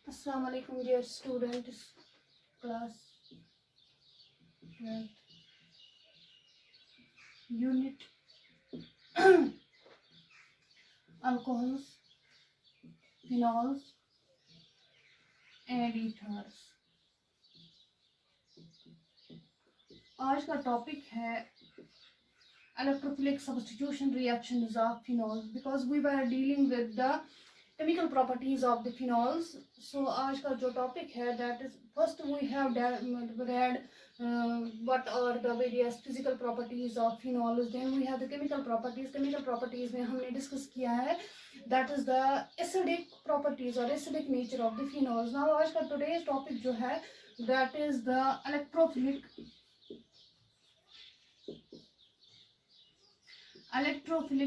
Assalamu alaikum dear students, class 12th, unit alcohols, phenols and ethers। आज का topic है electrophilic substitution reactions of phenols because we were dealing with the chemical properties of the phenols. So आज का जो topic है that is first we have read what are the various physical properties of phenols, then we have the chemical properties में हमने discuss किया है that is the acidic properties or acidic nature of the phenols. Now आज का today's topic जो है that is the electrophilic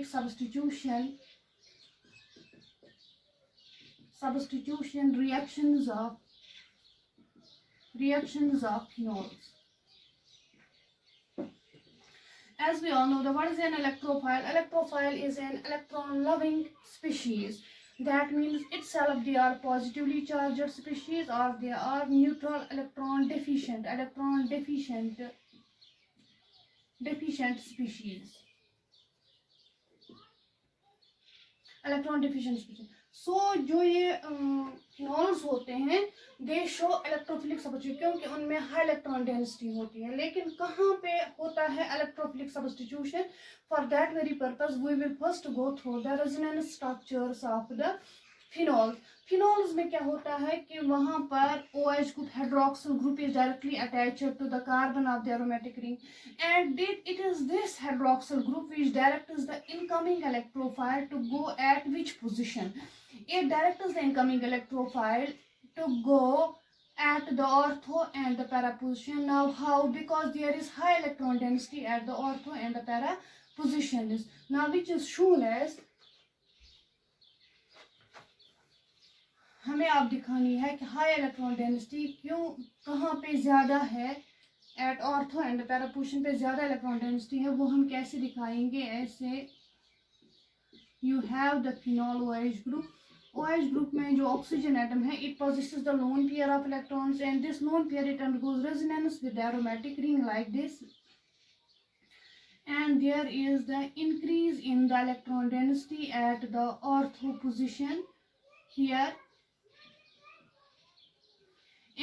substitution reactions of phenols. As we all know, what is an electrophile? Electrophile is an electron-loving species. That means itself they are positively charged species or they are neutral electron deficient species. Electron deficient species. So जो ये phenols होते हैं दे show electrophilic substitution क्योंकि उनमें high electron density होती है। लेकिन कहाँ पे होता है electrophilic substitution? For that very purpose we will first go through the resonance structures of the phenol. Phenols में क्या होता है कि वहां पर OH group hydroxyl group is directly attached to the carbon of the aromatic ring and it is this hydroxyl group which directs the incoming electrophile to go at which position? It directs the incoming electrophile to go at the ortho and the para position. Now how? Because there is high electron density at the ortho and the para positions. Now which is shown as हमें आप दिखानी है कि high electron density क्यों कहाँ पे ज्यादा है at ortho and para position पे ज्यादा इलेक्ट्रॉन डेंसिटी है। वो हम कैसे दिखाएंगे? ऐसे you have the phenol OH group. OH group में जो ऑक्सीजन एटम है it possesses the lone pair of electrons and this lone pair it undergoes resonance with the aromatic ring like this and there is the increase in the electron density at the ortho position here.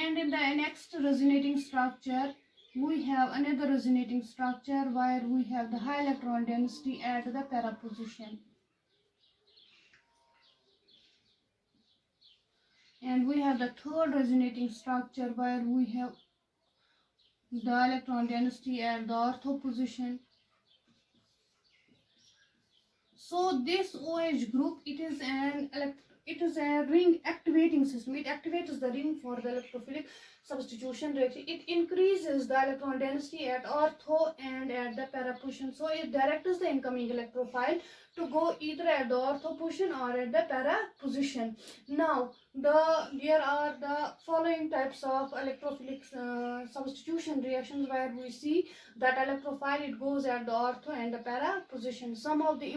And in the next resonating structure we have another resonating structure where we have the high electron density at the para position and we have the third resonating structure where we have the electron density at the ortho position. So this OH group it is a ring activating system. It activates the ring for the electrophilic substitution reaction. It increases the electron density at ortho and at the para position. So it directs the incoming electrophile to go either at the ortho position or at the para position. Now there are the following types of electrophilic substitution reactions where we see that electrophile it goes at the ortho and the para position. Some of the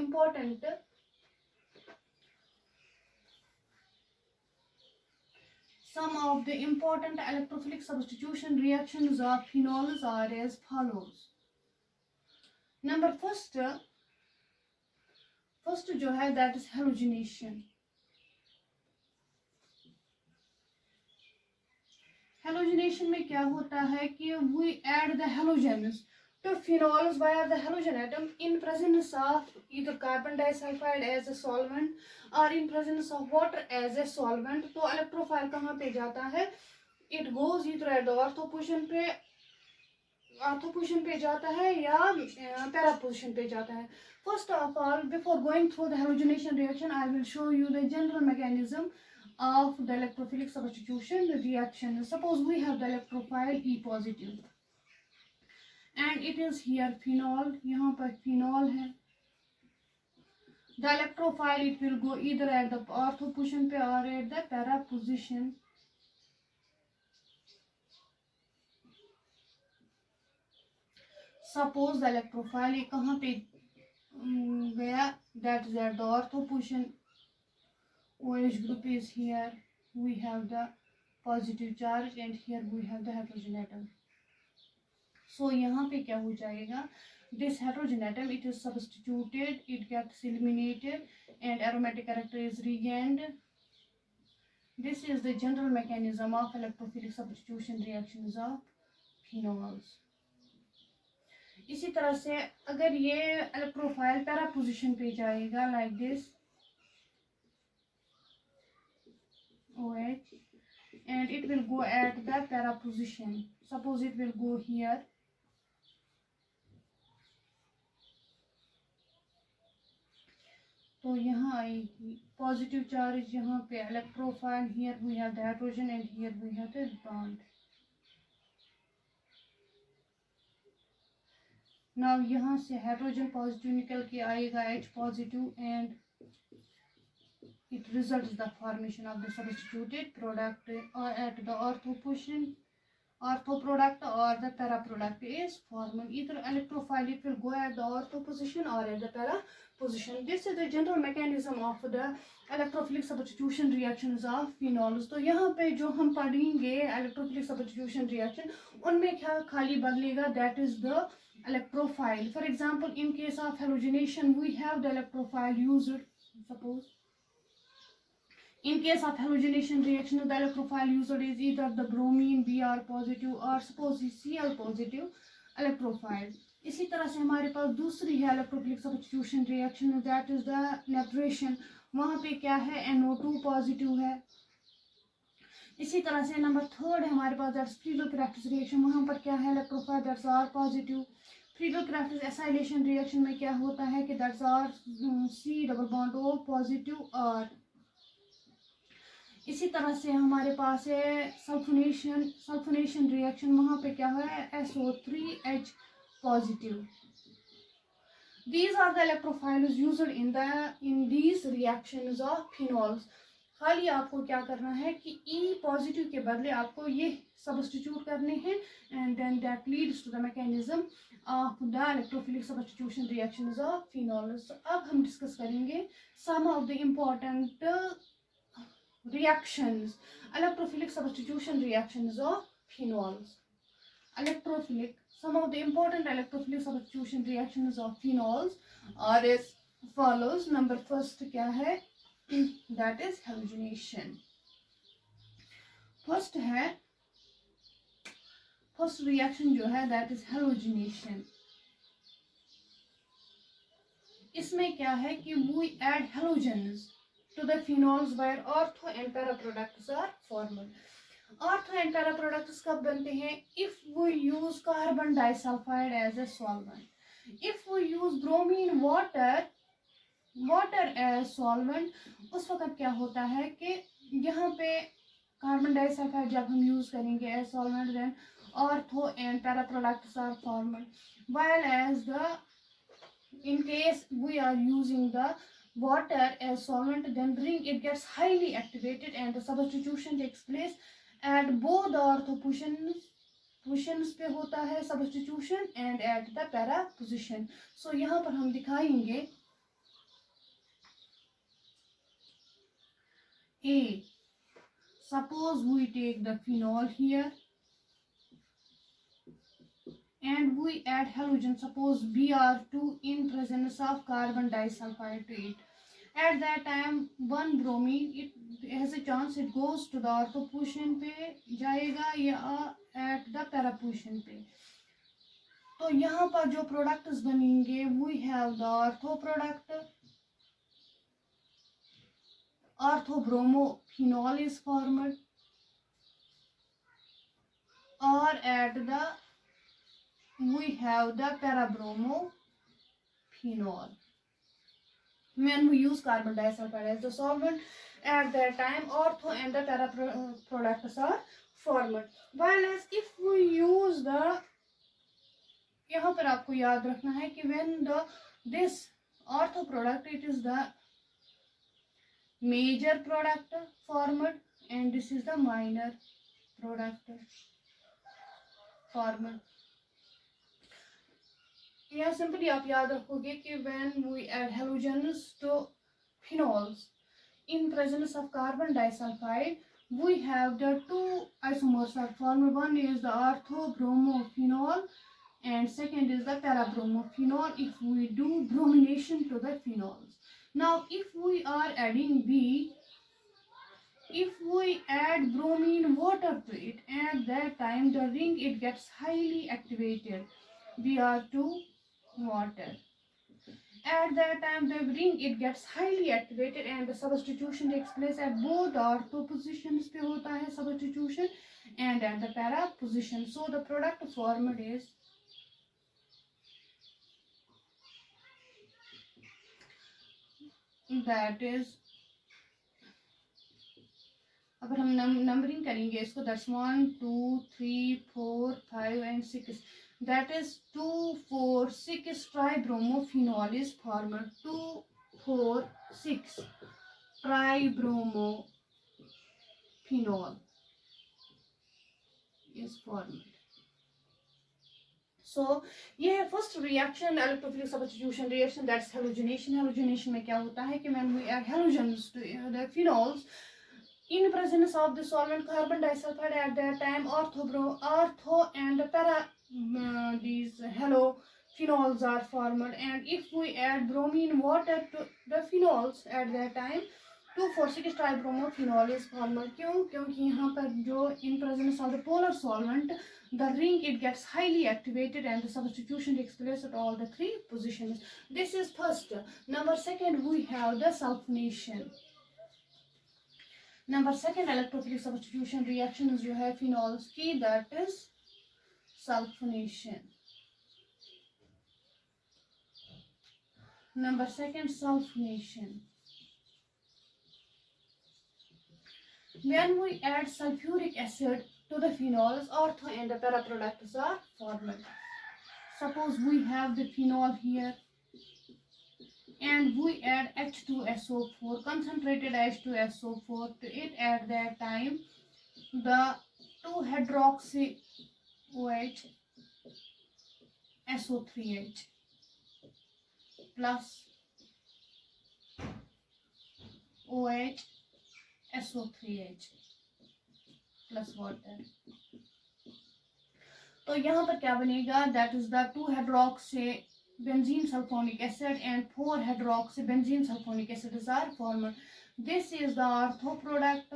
important electrophilic substitution reactions of phenols are as follows. Number first जो है that is halogenation. Halogenation में क्या होता है कि we add the halogens to phenols via the halogen atom in presence of either carbon disulfide as a solvent or in presence of water as a solvent. तो electrophile कहाँ पे जाता है? It goes either at the ortho position पे जाता है या para position पे जाता है. First of all, before going through the halogenation reaction, I will show you the general mechanism of the electrophilic substitution reaction. Suppose we have the electrophile E positive and it is here phenol, यहाँ पर phenol है. The electrophile it will go either at the ortho position पे or at the para position. Suppose the electrophile ये कहाँ पे गया? That is at the ortho position. OH group is here we have the positive charge and here we have the hydrogen atom. So यहाँ पे क्या हो जाएगा, this hydrogen atom, it is substituted, it gets eliminated and aromatic character is regained. This is the general mechanism of electrophilic substitution reactions of phenols. इसी तरह से अगर ये इलेक्ट्रोफाइल पैरा पोजीशन पे जाएगा like this OH and it will go at the para position. Suppose it will go here. तो यहाँ आएगी पॉजिटिव चार्ज यहाँ पे electrophile, here we have the hydrogen and here we have the bond. Now यहाँ से hydrogen positive निकल के आएगा H positive and it results the formation of the substituted product or at the ortho position. Ortho product or the para product is formed. Either electrophile it will go at the ortho position or at the para position. This is the general mechanism of the electrophilic substitution reactions of phenols. तो यहाँ पे जो हम पढ़ेंगे electrophilic substitution reaction उनमें क्या खाली बदलेगा, that is the electrophile. For example, in case of halogenation we have the electrophile used. Suppose in case of halogenation reaction, the electrophile used is either the bromine Br positive or suppose Cl positive electrophile. इसी तरह से हमारे पास दूसरी है electrophilic substitution reaction, that is the nitration. वहाँ पे क्या है, NO2 पॉजिटिव है. इसी तरह से नंबर थर्ड है हमारे पास that's Friedel-Crafts reaction. वहाँ पर क्या है, electrophile that's R positive. Friedel-Crafts acylation reaction में क्या होता है कि that's R C double bond O positive R. इसी तरह से हमारे पास है सल्फोनेशन रिएक्शन. वहाँ पे क्या है, SO3H positive. These are the electrophiles used in these reactions of phenols. खाली आपको क्या करना है कि E पॉजिटिव के बदले आपको ये सब्स्टिट्यूट करने हैं and then that leads to the mechanism of the electrophilic substitution reactions of phenols. अब हम डिस्कस करेंगे some of the important reactions, electrophilic substitution reactions of phenols. Some of the important electrophilic substitution reactions of phenols are as follows. Number first क्या है, that is halogenation. First reaction जो है that is halogenation. इसमें क्या है कि we add halogens to the phenols where ortho and para products are formed. Ortho and para products कब बनते हैं, if we use carbon disulfide as a solvent. If we use bromine water as solvent, उस वक्त क्या होता है कि यहाँ पे कार्बन डाइसल्फाइड जब हम यूज करेंगे as solvent, then ortho and para products are formed. While as in case we are using the water as solvent, then ring it gets highly activated and the substitution takes place at both the ortho positions पे होता है substitution and at the para position. So यहाँ पर हम दिखाएंगे A. Suppose we take the phenol here and we add halogen, suppose Br2 in presence of carbon disulfide to it. At that time one bromine, it has a chance it goes to the ortho position पे जाएगा या at the para position पे. तो यहाँ पर जो products बनेंगे, we have the ortho product, orthobromophenol is formed, or at the we have the parabromophenol. When we use carbon disulfide as the solvent, at that time ortho and the para products are formed. While as if we use the, यहाँ पर आपको याद रखना है कि when this ortho product, it is the major product formed and this is the minor product formed. यहाँ simply आप याद रखोगे कि when we add halogens to phenols in presence of carbon disulfide, we have the two isomers are formed. One is the orthobromophenol and second is the parabromophenol if we do bromination to the phenols. Now if we are adding B, if we add bromine water to it, at that time the ring it gets highly activated. Br2 water. At that time the ring it gets highly activated and the substitution takes place at both the ortho positions पे होता है substitution and at the para position. So the product formed is that is, अगर हम numbering करेंगे इसको, that's 1 2 3 4 5 and 6, that is 2 4 6 tribromophenol is formed. 2 4 6 tribromophenol is formed. So ये है first reaction, electrophilic substitution reaction, that's halogenation. Halogenation में क्या होता है कि when we add halogens to the phenols in presence of the solvent carbon disulfide, at that time ortho and para these halophenols are formed. And if we add bromine water to the phenols, at that time 2,4,6 tribromophenol is formed. क्यों? क्योंकि यहाँ पर जो in presence of the polar solvent the ring it gets highly activated and the substitution takes place at all the three positions. This is first. Number second, we have the sulfonation. Number second electrophilic substitution reaction is जो है phenols की, that is sulfonation. Number second, sulfonation. When we add sulfuric acid to the phenols, ortho and the para products are formed. Suppose we have the phenol here and we add H2SO4, concentrated H2SO4 to it. At that time the 2-hydroxy OH SO3H plus OH SO3H plus water. तो यहाँ पर क्या बनेगा, that is the 2-hydroxy benzene sulfonic acid and 4-hydroxy benzene sulfonic acid are formed. This is the ortho product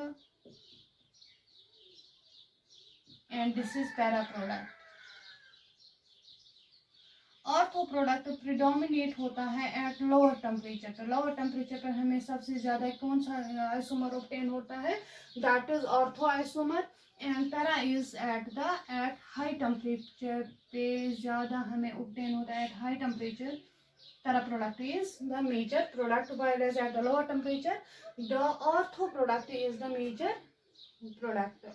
and this is para product. Ortho product predominate होता है at lower temperature पर. Lower temperature पर हमें सबसे ज़्यादा कौन सा isomer obtain होता है, that is ortho isomer. And para is at high temperature पे ज़्यादा हमें ऑब्टेन होता है at high temperature. Para product is the major product, while as at the lower temperature the ortho product is the major product.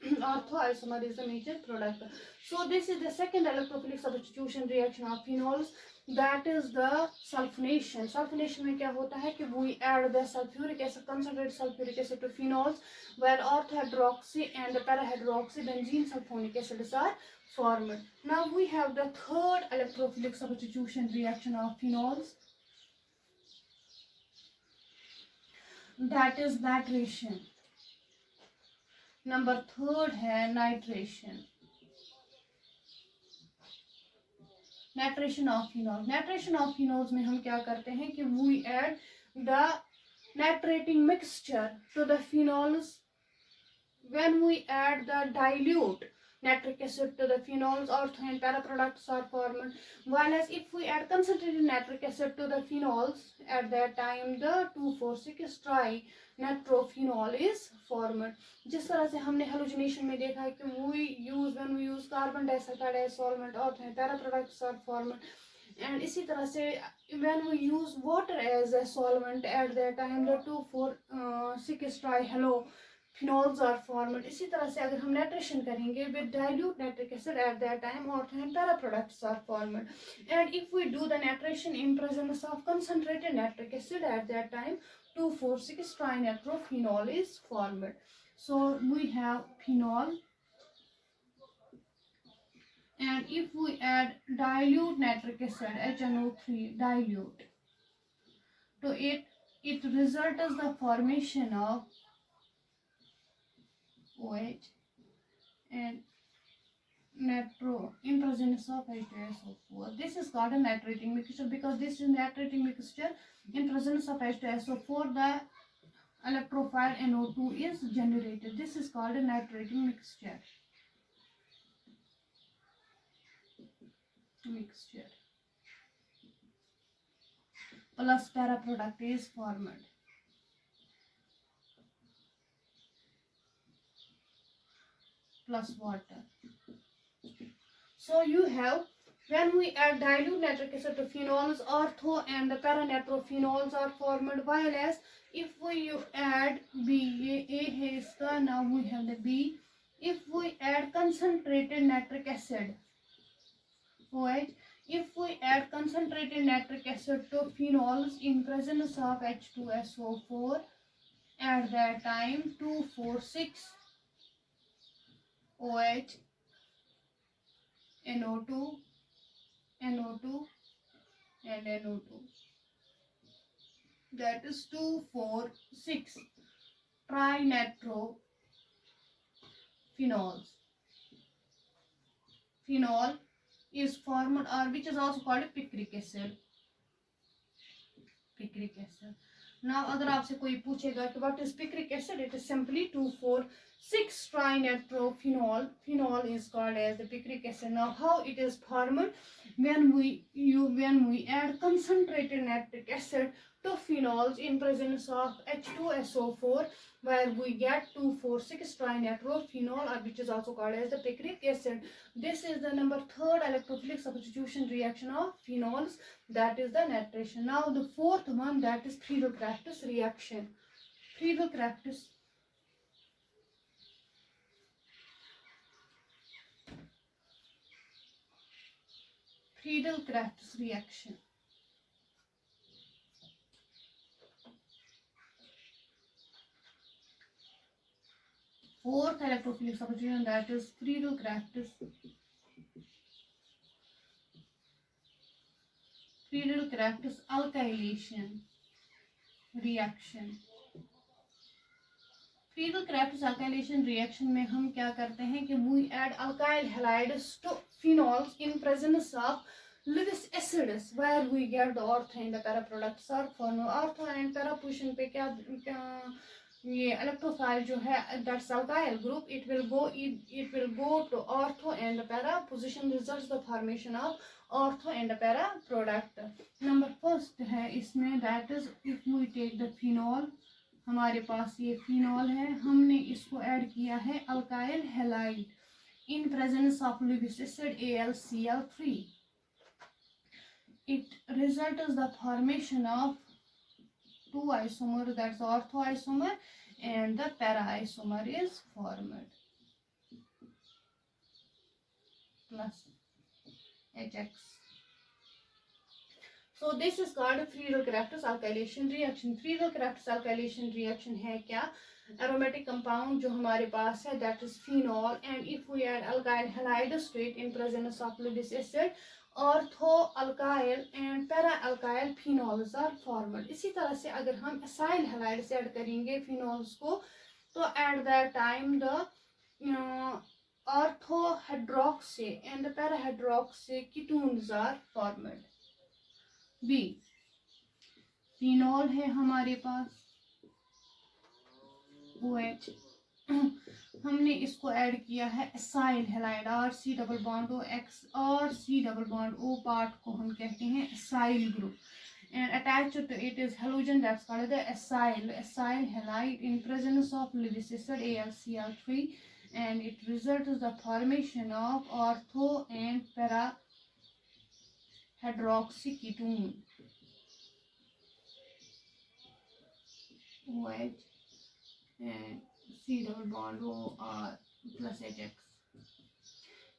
Ortho isomer is the major product. So this is the second electrophilic substitution reaction of phenols, that is the sulfonation. Sulfonation में क्या होता है कि we add the sulfuric acid, concentrated sulfuric acid to phenols, where ortho-hydroxy and para-hydroxy benzene sulfonic acids are formed. Now we have the third electrophilic substitution reaction of phenols, that is nitration. Number third है nitration. Nitration of phenol. Nitration of phenols में हम क्या करते हैं कि we add the nitrating mixture to the phenols. when we add the dilute nitric acid to the phenols, ortho and para products are formed. While as if we add concentrated nitric acid to the phenols, at that time the 2,4,6 trinitrophenol is formed. जिस तरह से हमने halogenation में देखा है कि when we use carbon disulfide as solvent, ortho and para products are formed. And इसी तरह से when we use water as a solvent, at that time the 2,4,6 trihalophenols are formed. इसी तरह से अगर हम नाइट्रेशन करेंगे with dilute nitric acid, at that time ortho and para products are formed. And if we do the nitration in presence of concentrated nitric acid, at that time 2,4,6 trinitrophenol is formed. So we have phenol, and if we add dilute nitric acid HNO3 dilute to it, it results the formation of OH and natro in presence of H2SO4. This is called a nitrating mixture because this is nitrating mixture in presence of H2SO4 the electrophile NO2 is generated. This is called a nitrating mixture. Plus para product is formed. Plus water. So you have, when we add dilute nitric acid to phenols, ortho and the para-nitrophenols are formed, while as if we add B, A है इसका, now we have the B. If we add concentrated nitric acid, OH, if we add concentrated nitric acid to phenols in presence of H2SO4, at that time 2,4,6 OH, NO2, NO2 and NO2. That is 2,4,6 trinitrophenols. Phenol is formed, or which is also called picric acid. Picric acid. Now, अगर आपसे कोई पूछेगा कि what is picric acid, it is simply 2,4,6 trinitrophenol. Phenol is called as the picric acid. Now, how it is formed? When we add concentrated nitric acid to phenols in presence of H2SO4, where we get 2,4,6 trinitrophenol, or which is also called as the picric acid. This is the number 3rd electrophilic substitution reaction of phenols, that is the nitration. Now the 4th one, that is Friedel-Crafts reaction. Friedel-Crafts reaction. Fourth electrophilic substitution, that is Friedel-Crafts alkylation reaction. Friedel-Crafts alkylation reaction में हम क्या करते हैं कि we add alkyl halides to phenols in presence of Lewis acids, where we get the ortho and the para products are formed. Ortho and para position पे क्या ये electrophile जो है, that's alkyl group, it will go to ortho and para position, results the formation of ortho and para product. Number first है इसमें, that is if we take the phenol, हमारे पास ये phenol है, हमने इसको ऐड किया है alkyl halide in presence of Lewis acid AlCl3. It results the formation of two isomer, that's ortho isomer, and the para isomer is formed plus HX. So this is called Friedel-Crafts alkylation reaction. Friedel-Crafts alkylation reaction है क्या? Aromatic compound जो हमारे पास है, that is phenol, and if we add alkyl halides to it in presence of Lewis acid, ortho alkyl and para alkyl phenols are formed. इसी तरह से अगर हम acyl halides ऐड करेंगे phenols को, तो at that time the ortho hydroxy and the para hydroxy ketones are formed. B, phenol है हमारे पास OH, हमने इसको ऐड किया है acyl halide, RC double bond O X और C double bond O part को हम कहते हैं acyl group, and attached to it is halogen, that's called the acyl halide in presence of Lewis acid AlCl3, and it results the formation of ortho and para hydroxyketone OH and C double bond O R plus HX.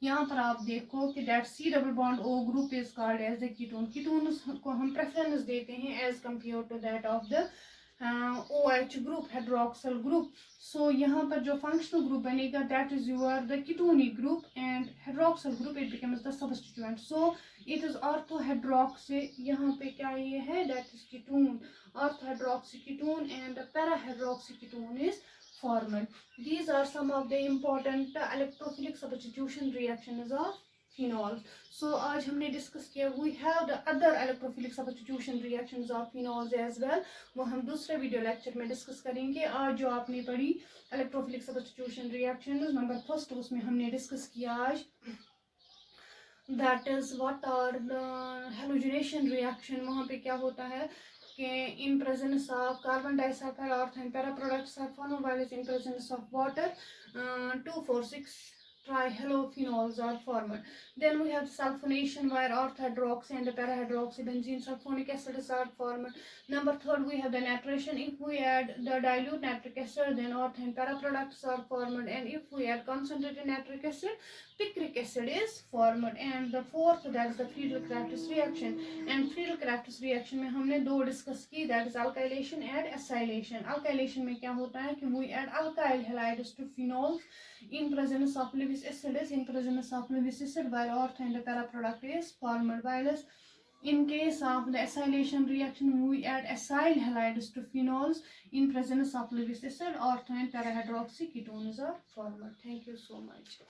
यहाँ पर आप देखो कि that C double bond O group is called as the ketone. Ketones को हम preference देते हैं as compared to that of the OH group, hydroxyl group. So यहाँ पर जो functional group बनेगा, that is your the ketonic group, and hydroxyl group it becomes the substituent. So it is orthohydroxy, यहाँ पे क्या ये है, that is ketone, orthohydroxyketone, and the parahydroxyketone is formed. These are some of the important electrophilic substitution reactions of phenols. So आज हमने discuss किया we have the other electrophilic substitution reactions of phenols as well. वो हम दूसरे video lecture में discuss करेंगे. आज जो आपने पढ़ी electrophilic substitution reactions number first उसमें हमने डिस्कस किया आज that is what are the halogenation reaction. वहाँ पे क्या होता है कि in presence of carbon disulfide earth and para products are formed while in presence of water 2,4,6 trihalofenols are formed. Then we have sulfonation where earth hydroxy and para-hydroxybenzene sulfonic acids are formed. Number third, we have the nitration. If we add the dilute nitric acid, then earth and para products are formed. And if we add concentrated nitric acid, picric acid is formed. And the fourth, that is the Friedel-Crafts reaction. And Friedel-Crafts reaction में हमने दो discuss की, that is alkylation and acylation. Alkylation में क्या होता है कि we add alkyl halides to phenols in presence of Lewis acid is in presence of Lewis acid while earth and the para product is formed. While in case of the acylation reaction we add acyl halides to phenols in presence of Lewis acid, earth and para hydroxy ketones are formed. Thank you so much.